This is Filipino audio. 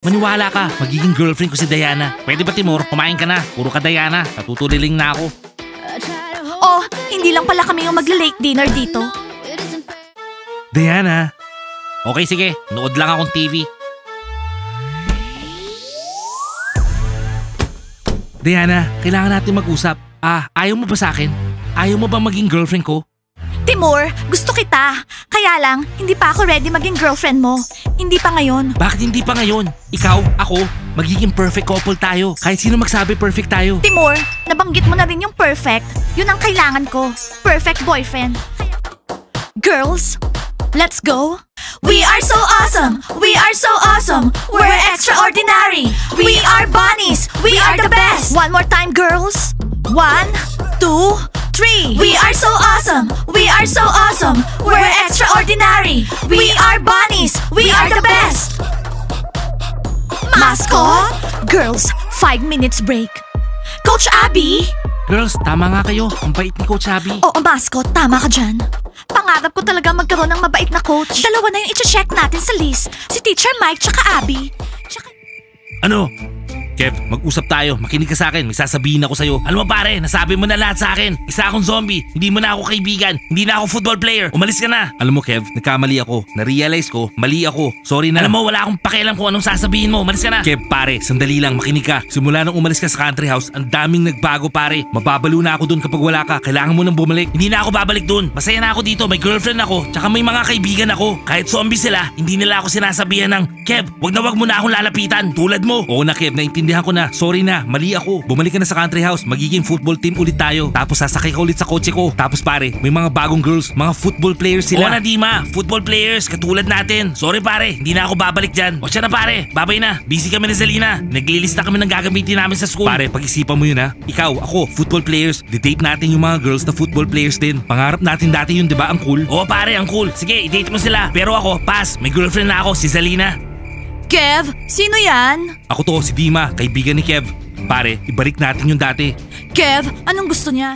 Maniwala ka, magiging girlfriend ko si Diana. Pwede ba Timur, kumain ka na. Puro ka Diana, natutuliling na ako. Oh, hindi lang pala kami yung magla-late dinner dito. Diana. Okay sige, nood lang akong TV. Diana, kailangan natin mag-usap. Ayaw mo ba sa akin? Ayaw mo ba maging girlfriend ko? Timur, gusto kita. Kaya lang, hindi pa ako ready maging girlfriend mo. Hindi pa ngayon. Bakit hindi pa ngayon? Ikaw, ako, magiging perfect couple tayo. Kahit sino magsabi perfect tayo. Timur, nabanggit mo na rin yung perfect. Yun ang kailangan ko. Perfect boyfriend. Girls, let's go. We are so awesome! We are so awesome! We're extraordinary! We are bunnies! We are the best! One more time, girls! 1, 2, 3! We are so awesome! We are so awesome! We're extraordinary! We are bunnies! We are the best! Mascot? Girls, 5 minutes break. Coach Abby? Girls, tama nga kayo. Ang bait ni Coach Abby. Oo, mascot. Tama ka dyan. Pangarap ko talaga magkaroon ng mabait na coach. Dalawa na yung i-check natin sa list. Si Teacher Mike tsaka Abby. Ano? Kev, mag-usap tayo. Makinig ka sa akin. May sasabihin ako sa'yo. Alam mo pare, nasabi mo na lahat sa akin. Isa akong zombie. Hindi mo na ako kaibigan. Hindi na ako football player. Umalis ka na. Alam mo Kev, nagkamali ako. Na-realize ko, mali ako. Sorry na. Alam mo, wala akong pakialam kung anong sasabihin mo. Umalis ka na. Kev, pare, sandali lang. Makinig ka. Simula nung umalis ka sa country house, ang daming nagbago pare. Mababalo na ako dun kapag wala ka. Kailangan mo nang bumalik. Hindi na ako babalik dun. Masaya na ako dito. May girlfriend ako. Tsaka may mga kaibigan ako. Kahit zombie sila, hindi nila ako sinasabihan ng, Kev, wag mo na akong lalapitan. Tulad mo. Oo na Kev, naintindihan ko na. Sorry na, mali ako. Bumalik ka na sa country house, magiging football team ulit tayo. Tapos sasakay ka ulit sa kotse ko. Tapos pare, may mga bagong girls, mga football players sila. Oo na Dima, football players, katulad natin. Sorry pare, hindi na ako babalik dyan. O siya na pare, babay na. Busy kami ni Zalina. Naglilista kami ng gagamitin namin sa school. Pare, pag-isipan mo yun ha. Ikaw, ako, football players. Di-date natin yung mga girls na football players din. Pangarap natin dati yun, di ba? Ang cool. Oo pare, ang cool. Sige, i-date mo sila. Pero ako, pass. May girlfriend na ako, si Zalina. Kev, sino yan? Ako to, si Dima, kaibigan ni Kev. Pare, ibalik natin yung dati. Kev, anong gusto niya?